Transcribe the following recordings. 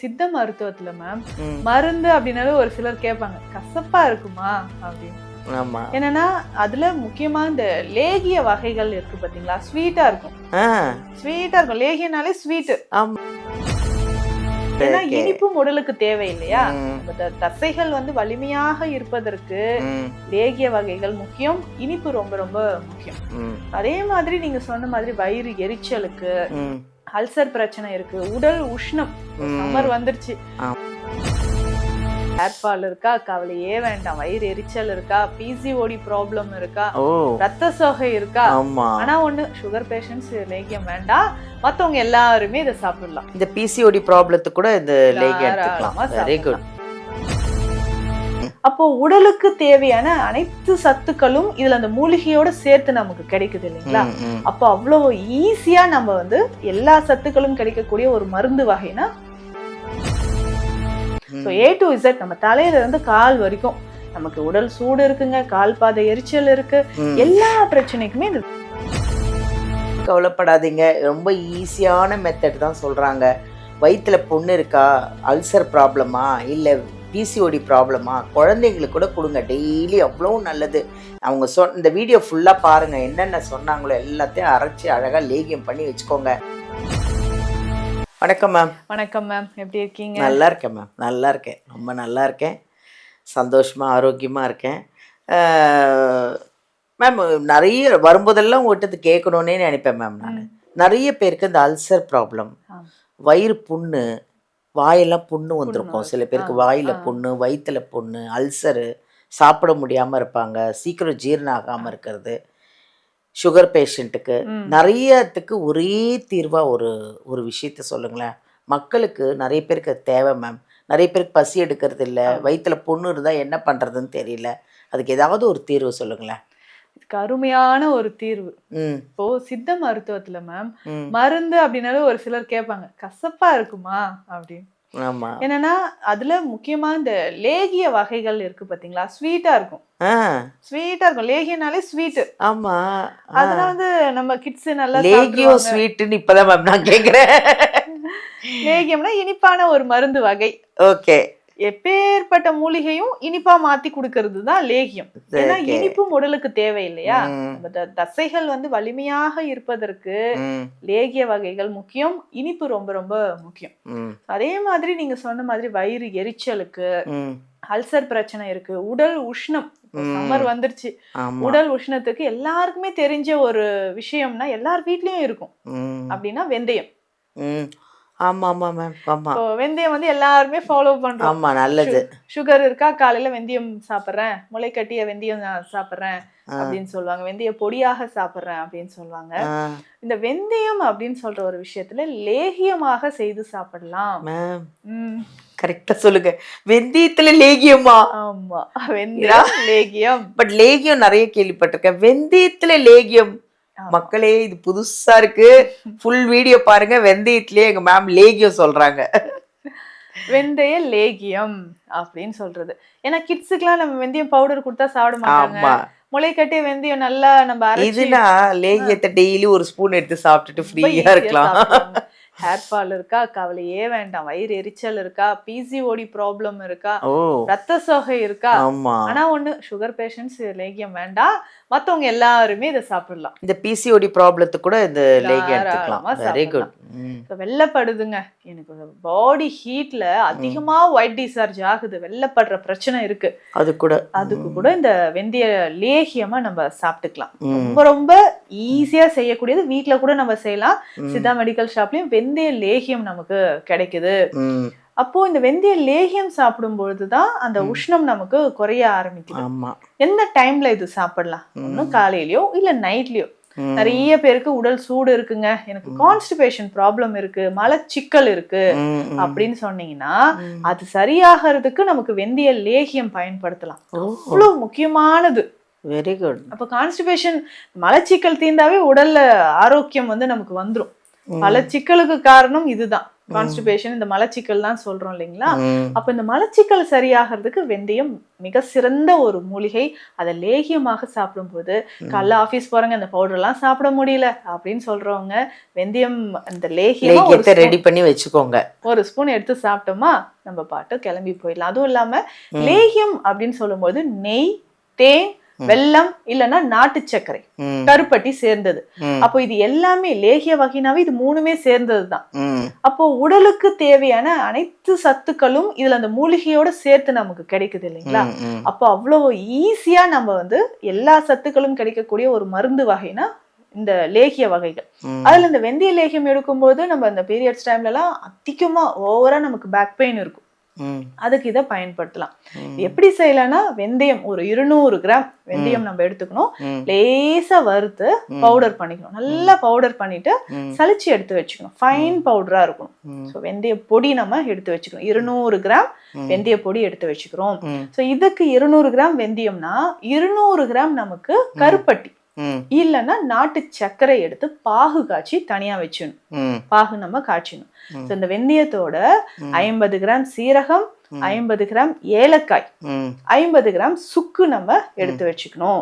சித்த மருத்துவத்துல மேம் ம். மருந்து அப்படின்னாலே ஒரு சிலர் கேட்பாங்க கசப்பா இருக்குமா அப்படின்னு. ஆமா. என்னன்னா அதுல முக்கியமா இந்த லேகிய வகைகள் இருக்கு பாத்தீங்களா, ஸ்வீட்டா இருக்கும். ஆ, ஸ்வீட்டா இருக்கும். லேகியனாலே ஸ்வீட். ஆமா. ஏன்னா ஓகே. இனிப்பும் உடலுக்கு தேவை இல்லையா? ம், நம்ம தசைகள் வலிமையாக இருப்பதற்கு ம், லேகிய வகைகள் முக்கியம், இனிப்பு ரொம்ப ரொம்ப முக்கியம். ம், அதே மாதிரி நீங்க சொன்ன மாதிரி வயிறு எரிச்சலுக்கு, ம், அல்சர் பிரச்சனை இருக்கு, உடல் உஷ்ணம், ம். சம்மர் வந்துருச்சு, ஆம். ஹேர்ஃபால் இருக்கா, கவலையே வேண்டாம். வயிறு எரிச்சல் இருக்கா, பிசிஓடி ப்ராப்ளம் இருக்கா, ஓ, ரத்த சோகை இருக்கா, ஆமா. ஆனா ஒண்ணு சுகர் பேஷண்ட்ஸ் லேகியம் வேண்டாம், மத்தவங்க எல்லாருமே இதை சாப்பிடலாம். இந்த பிசிஓடி ப்ராப்ளத்துக்கு கூட இந்த லேகியம் எடுத்துக்கலாம். தாராளமா வெரி குட். சாப்பிடலாம். அப்போ உடலுக்கு தேவையான அனைத்து சத்துக்களும் இதுல அந்த மூலிகையோட சேர்த்து நமக்கு கிடைக்குது இல்லைங்களா? அப்போ அவ்வளவு ஈஸியா நம்ம எல்லா சத்துக்களும் கிடைக்கக்கூடிய ஒரு மருந்து வகைனா A to Z நம்ம தலையில இருந்து கால் வரைக்கும் நமக்கு உடல் சூடு இருக்குங்க, கால் பாதை எரிச்சல் இருக்கு, எல்லா பிரச்சனைக்குமே இது. கவலைப்படாதீங்க, ரொம்ப ஈஸியான மெத்தட் தான் சொல்றாங்க. வயிற்றுல புண்ணு இருக்கா, அல்சர் ப்ராப்ளமா, இல்லை பிசிஓடி ப்ராப்ளமா, குழந்தைங்களுக்கு கூட கொடுங்க டெய்லி, அவ்வளோ நல்லது. அவங்க இந்த வீடியோ ஃபுல்லாக பாருங்கள், என்னென்ன சொன்னாங்களோ எல்லாத்தையும் அரைச்சி அழகாக லேகியம் பண்ணி வச்சுக்கோங்க. வணக்கம் மேம். வணக்கம் மேம், எப்படி இருக்கீங்க? நல்லா இருக்கேன் மேம், நல்லா இருக்கேன், ரொம்ப நல்லா இருக்கேன், சந்தோஷமாக ஆரோக்கியமாக இருக்கேன் மேம். நிறைய வரும்போதெல்லாம் உங்கள்கிட்ட கேட்கணுன்னே நினைப்பேன் மேம். நான் நிறைய பேருக்கு இந்த அல்சர் ப்ராப்ளம், வயிறு புண்ணு, வாயெல்லாம் புண்ணு வந்திருக்கும். சில பேருக்கு வாயில் புண்ணு, வயிற்றுல புண்ணு, அல்சரு, சாப்பிட முடியாமல் இருப்பாங்க, சீக்கிரம் ஜீரணம் ஆகாமல் இருக்கிறது, சுகர் பேஷண்ட்டுக்கு, நிறையத்துக்கு ஒரே தீர்வாக ஒரு விஷயத்த சொல்லுங்களேன். மக்களுக்கு நிறைய பேருக்கு அது தேவை மேம். நிறைய பேருக்கு பசி எடுக்கிறது இல்லை, வயிற்றுல புண்ணு இருந்தால் என்ன பண்ணுறதுன்னு தெரியல. அதுக்கு ஏதாவது ஒரு தீர்வு சொல்லுங்களேன். இதுக்கு அருமையான ஒரு தீர்வு. இப்போ சித்த மருத்துவத்துல மேம் மருந்து அப்படின்னாலே ஒரு சிலர் கேட்பாங்க கசப்பா இருக்குமா அப்படின்னு. ஆமா. என்னன்னா அதுல முக்கியமா இந்த லேகிய வகைகள் இருக்கு பாத்தீங்களா, ஸ்வீட்டா இருக்கும். ஸ்வீட்டா இருக்கும். லேகியனாலே ஸ்வீட். ஆமா. அதெல்லாம் நம்ம கிட்ஸ் நல்லா லேகியம் ஸ்வீட்னு இப்பதான் மேம் நான் கேக்குறேன். லேகியம்னா இனிப்பான ஒரு மருந்து வகை. ஓகே. எப்பேற்பட்ட மூலிகையும் இனிப்பா மாத்தி கொடுக்கறது தான் லேகியம். ஏன்னா இனிப்பும் உடலுக்கு தேவை இல்லையா? நம்ம தசைகள் வலிமையாக இருப்பதற்கு லேகிய வகைகள் முக்கியம், இனிப்பு ரொம்ப ரொம்ப முக்கியம். அதே மாதிரி நீங்க சொன்ன மாதிரி வயிறு எரிச்சலுக்கு, அல்சர் பிரச்சனை இருக்கு, உடல் உஷ்ணம், சம்மர் வந்துருச்சு, உடல் உஷ்ணத்துக்கு எல்லாருக்குமே தெரிஞ்ச ஒரு விஷயம்னா எல்லார் வீட்லயும் இருக்கும் அப்படின்னா வெந்தயம். ஆமா ஆமா மேம். ஆமா. வெந்தயம் எல்லாருமே ஃபாலோ பண்றோம். ஆமா, நல்லது. சுகர் இருக்கா, காலையில வெந்தயம் சாப்பிடுறேன், முளை கட்டிய வெந்தயம் சாப்பிடுறேன் அப்படின்னு சொல்லுவாங்க, வெந்தய பொடியாக சாப்பிடுறேன் அப்படின்னு சொல்லுவாங்க. இந்த வெந்தயம் அப்படின்னு சொல்ற ஒரு விஷயத்துல லேகியமாக செய்து சாப்பிடலாம் மேம். கரெக்டா சொல்லுங்க. வெந்தயத்துல லேகியமா? ஆமா, வெந்தயம் லேகியம். பட் லேகியம் நிறைய கேள்விப்பட்டிருக்கேன், வெந்தயத்துல லேகியம். மக்களே, இது புதுசா இருக்கு. ஃபுல் வீடியோ பாருங்க. வெந்தயத்திலேயே எங்க மேம் லேகியம் சொல்றாங்க. வெந்தய லேகியம் அப்படின்னு சொல்றது. ஏன்னா கிட்ஸுக்குலாம் நம்ம வெந்தயம் பவுடர் கொடுத்தா சாப்பிட மாட்டாங்க. முளை கட்டிய வெந்தயம் நல்லா நம்ம இதுனா லேகியத்தை டெய்லி ஒரு ஸ்பூன் எடுத்து சாப்பிட்டுட்டு ஃப்ரீயா இருக்கலாம். ஹேர்ஃபால் இருக்கா, கவலையே வேண்டாம். வயிறு எரிச்சல் இருக்கா, பிசிஓடி ப்ராப்ளம் இருக்கா, ரத்த சோகை இருக்கா, ஆனா ஒண்ணு சுகர் பேஷண்ட்ஸ் லேகியம் வேண்டாம், மத்தவங்க எல்லாருமே இதை சாப்பிடலாம். இந்த பிசிஓடி ப்ராப்ளத்துக்கு கூட இந்த லேகியம் எடுத்துக்கலாம். Very good. வெள்ளப்படுதுங்க, எனக்கு பாடி ஹீட்ல அதிகமா ஒயிட் டிஸ்சார்ஜ் ஆகுது, வெள்ளப்படுற பிரச்சனை இருக்கு, அதுக்கு கூட இந்த வெந்தய லேகியமா நம்ம சாப்பிட்டுக்கலாம். ரொம்ப ரொம்ப ஈஸியா செய்யக்கூடியது, வீட்டுல கூட நம்ம செய்யலாம். சித்தா மெடிக்கல் ஷாப்லயும் வெந்தய லேகியம் நமக்கு கிடைக்குது. அப்போ இந்த வெந்தய லேகியம் சாப்பிடும் பொழுதுதான் அந்த உஷ்ணம் நமக்கு குறைய ஆரம்பிக்குது. எந்த டைம்ல இது சாப்பிடலாம்? ஒண்ணு காலையிலயோ இல்ல நைட்லயோ. நிறைய பேருக்கு உடல் சூடு இருக்குங்க, எனக்கு கான்ஸ்டிபேஷன் ப்ராப்ளம் இருக்கு, மலச்சிக்கல் இருக்கு அப்படின்னு சொன்னீங்கன்னா அது சரியாகிறதுக்கு நமக்கு வெந்தய லேகியம் பயன்படுத்தலாம். அவ்வளவு முக்கியமானது. Very good. அப்ப கான்ஸ்டிபேஷன், மலச்சிக்கல் தீர்ந்தாவே உடல்ல ஆரோக்கியம் நமக்கு வந்துரும். மலச்சிக்கலுக்கு காரணம் இதுதான். கான்ஸ்டிபேஷன், இந்த மலச்சிக்கல்லாம் சொல்றோம் இல்லைங்களா? அப்ப இந்த மலச்சிக்கல் சரியாகிறதுக்கு வெந்தயம் மிக சிறந்த ஒரு மூலிகை. அதை லேகியமாக சாப்பிடும்போது, காலைல ஆபீஸ் போறவங்க அந்த பவுடர் எல்லாம் சாப்பிட முடியல அப்படின்னு சொல்றவங்க வெந்தயம் அந்த லேகியத்தை ரெடி பண்ணி வச்சுக்கோங்க. ஒரு ஸ்பூன் எடுத்து சாப்பிட்டோமா நம்ம பாட்டு கிளம்பி போயிடலாம். அதுவும் இல்லாம லேகியம் அப்படின்னு சொல்லும்போது நெய், தேன், வெல்லம் இல்லைன்னா நாட்டு சர்க்கரை, கருப்பட்டி சேர்ந்தது. அப்போ இது எல்லாமே லேகிய வகைனாவே இது மூணுமே சேர்ந்ததுதான். அப்போ உடலுக்கு தேவையான அனைத்து சத்துக்களும் இதுல அந்த மூலிகையோட சேர்த்து நமக்கு கிடைக்குது இல்லைங்களா? அப்போ அவ்வளவு ஈஸியா நம்ம வந்து எல்லா சத்துக்களும் கிடைக்கக்கூடிய ஒரு மருந்து வகைனா இந்த லேகிய வகைகள். அதுல இந்த வெந்தய லேகியம் எடுக்கும்போது நம்ம இந்த பீரியட்ஸ் டைம்ல எல்லாம் அதிகமா ஓவரா நமக்கு பேக் பெயின் இருக்கும். அதுக்கு இதை பயன்படுத்தலாம். எப்படி செய்யலாம்னா, வெந்தயம் ஒரு 200 கிராம் வெந்தயம் நம்ம எடுத்துக்கணும். லேசா வறுத்து பவுடர் பண்ணிக்கணும். நல்லா பவுடர் பண்ணிட்டு சலிச்சு எடுத்து வச்சுக்கணும். ஃபைன் பவுடரா இருக்கணும். ஸோ வெந்தய பொடி நம்ம எடுத்து வச்சுக்கணும். 200 கிராம் வெந்தய பொடி எடுத்து வச்சுக்கிறோம். ஸோ இதுக்கு 200 கிராம் வெந்தயம்னா 200 கிராம் நமக்கு கருப்பட்டி இல்லைன்னா நாட்டு சர்க்கரை எடுத்து பாகு காய்ச்சி தனியா வச்சிடணும். பாகு நம்ம காய்ச்சணும். இந்த வெந்தயத்தோட 50 கிராம் சீரகம், 50 கிராம் ஏலக்காய், 50 கிராம் சுக்கு நம்ம எடுத்து வச்சுக்கணும்.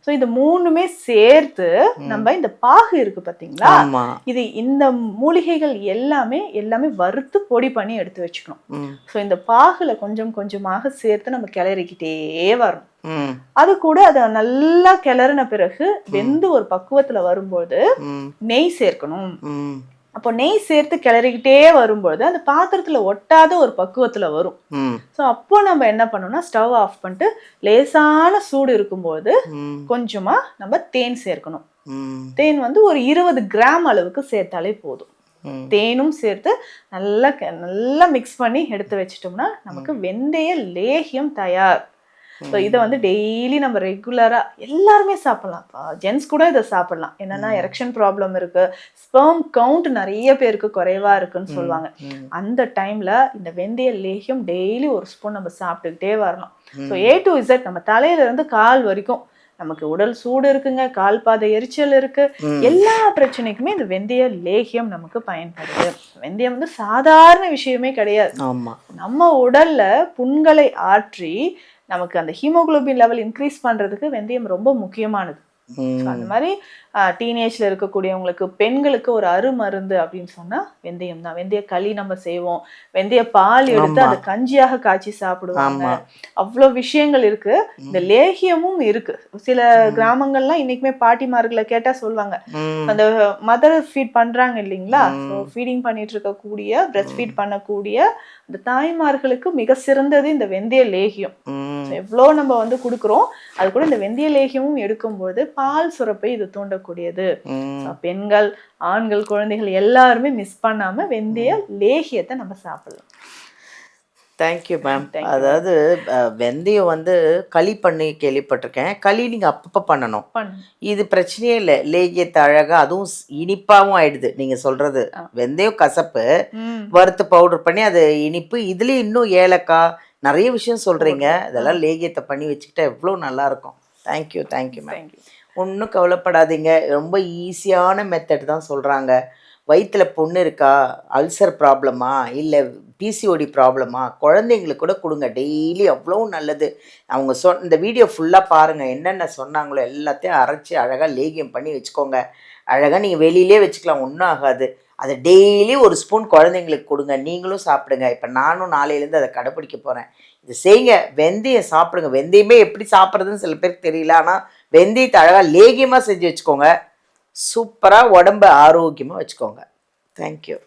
சோ இது மூணுமே சேர்த்து நம்ம இந்த பாகு இருக்கு பாத்தீங்களா, இது இந்த மூலிகைகள் எல்லாமே வறுத்து பொடி பண்ணி எடுத்து வச்சுக்கணும். சோ இந்த பாகுல கொஞ்சம் கொஞ்சமாக சேர்த்து நம்ம கிளறிக்கிட்டே வரணும். அது கூட அத நல்லா கிளறின பிறகு வெந்து ஒரு பக்குவத்துல வரும்போது நெய் சேர்க்கணும். அப்போ நெய் சேர்த்து கிளறிக்கிட்டே வரும்போது அந்த பாத்திரத்துல ஒட்டாத ஒரு பக்குவத்துல வரும். ஸோ அப்போ நம்ம என்ன பண்ணோம்னா ஸ்டவ் ஆஃப் பண்ணிட்டு லேசான சூடு இருக்கும்போது கொஞ்சமா நம்ம தேன் சேர்க்கணும். தேன் வந்து ஒரு 20 கிராம் அளவுக்கு சேர்த்தாலே போதும். தேனும் சேர்த்து நல்லா மிக்ஸ் பண்ணி எடுத்து வச்சிட்டோம்னா நமக்கு வெந்தய லேகியம் தயார். ஸோ இதை வந்து டெய்லி நம்ம ரெகுலரா எல்லாருமே சாப்பிடலாம். ஜென்ஸ் கூட இதை சாப்பிடலாம். என்னன்னா எரெக்ஷன் ப்ராப்ளம் இருக்கு, ஸ்பெர்ம் கவுண்ட் நிறைய பேருக்கு குறைவா இருக்குன்னு சொல்லுவாங்க. அந்த டைம்ல இந்த வெந்தய லேகியம் டெய்லி ஒரு ஸ்பூன் நம்ம சாப்பிட்டுக்கிட்டே வரலாம். ஸோ A to Z நம்ம தலையில இருந்து கால் வரைக்கும் நமக்கு உடல் சூடு இருக்குங்க, கால் பாதை எரிச்சல் இருக்கு, எல்லா பிரச்சனைக்குமே இந்த வெந்தய லேகியம் நமக்கு பயன்படுது. வெந்தயம் வந்து சாதாரண விஷயமே கிடையாது. நம்ம உடல்ல புண்களை ஆற்றி நமக்கு அந்த ஹீமோகுளோபின் லெவல் இன்க்ரீஸ் பண்றதுக்கு வெந்தயம் ரொம்ப முக்கியமானது. அந்த மாதிரி டீனேஜ்ல இருக்கக்கூடியவங்களுக்கு, பெண்களுக்கு ஒரு அருமருந்து அப்படின்னு சொன்னா வெந்தயம் தான். வெந்தய களி நம்ம செய்வோம், வெந்தய பால் எடுத்து அதை கஞ்சியாக காய்ச்சி சாப்பிடுவாங்க. அவ்வளவு விஷயங்கள் இருக்கு. இந்த லேகியமும் இருக்கு. சில கிராமங்கள்லாம் இன்னைக்குமே பாட்டிமார்களை கேட்டா சொல்லுவாங்க, அந்த மதர் ஃபீட் பண்றாங்க இல்லைங்களா, ஃபீடிங் பண்ணிட்டு இருக்கக்கூடிய, பிரெஸ்ட் ஃபீட் பண்ணக்கூடிய அந்த தாய்மார்களுக்கு மிக சிறந்தது இந்த வெந்தய லேகியம். எவ்வளோ நம்ம வந்து கொடுக்குறோம், அது கூட இந்த வெந்தய லேகியமும் எடுக்கும்போது பால் சுரப்பை இது தூண்டக்கூடியது. பெண்கள், ஆண்கள், குழந்தைகள் எல்லாருமே மிஸ் பண்ணாம வெந்தய லேகியத்தை நம்ம சாப்பிடலாம். Thank you ma'am. அதாவது வெந்தயம் வந்து களி பண்ணி கேள்விப்பட்டிருக்கேன். களி நீங்கள் அப்பப்போ பண்ணணும், இது பிரச்சனையே இல்லை. லேகியத்தை அழகா, அதுவும் இனிப்பாகவும் ஆயிடுது. நீங்கள் சொல்றது வெந்தயம் கசப்பு, வறுத்து பவுடர் பண்ணி அது இனிப்பு, இதுலேயும் இன்னும் ஏலக்காய் நிறைய விஷயம் சொல்கிறீங்க. இதெல்லாம் லேகியத்தை பண்ணி வச்சுக்கிட்டா எவ்வளோ நல்லாயிருக்கும். Thank you ma'am. ஒன்றும் கவலைப்படாதீங்க, ரொம்ப ஈஸியான மெத்தட் தான் சொல்கிறாங்க. வயிற்றில் புண்ணு இருக்கா, அல்சர் ப்ராப்ளமா, இல்லை பிசிஓடி ப்ராப்ளமா, குழந்தைங்களுக்கு கூட கொடுங்க டெய்லி, அவ்வளோ நல்லது. அவங்க இந்த வீடியோ ஃபுல்லாக பாருங்கள், என்னென்ன சொன்னாங்களோ எல்லாத்தையும் அரைச்சி அழகாக லேகியம் பண்ணி வச்சுக்கோங்க. அழகாக நீங்கள் வெளியிலே வச்சுக்கலாம், ஒன்றும் ஆகாது. அதை டெய்லி ஒரு ஸ்பூன் குழந்தைங்களுக்கு கொடுங்க, நீங்களும் சாப்பிடுங்க. இப்போ நானும் நாளையிலேருந்து அதை கடைப்பிடிக்க போகிறேன். இது செய்யுங்க, வெந்தயம் சாப்பிடுங்க. வெந்தயமே எப்படி சாப்பிட்றதுன்னு சில பேருக்கு தெரியல, ஆனால் வெந்தயத்தை அழகாக லேகியமாக செஞ்சு வச்சுக்கோங்க. சூப்பராக உடம்பு ஆரோக்கியமாக வச்சுக்கோங்க. தேங்க்யூ.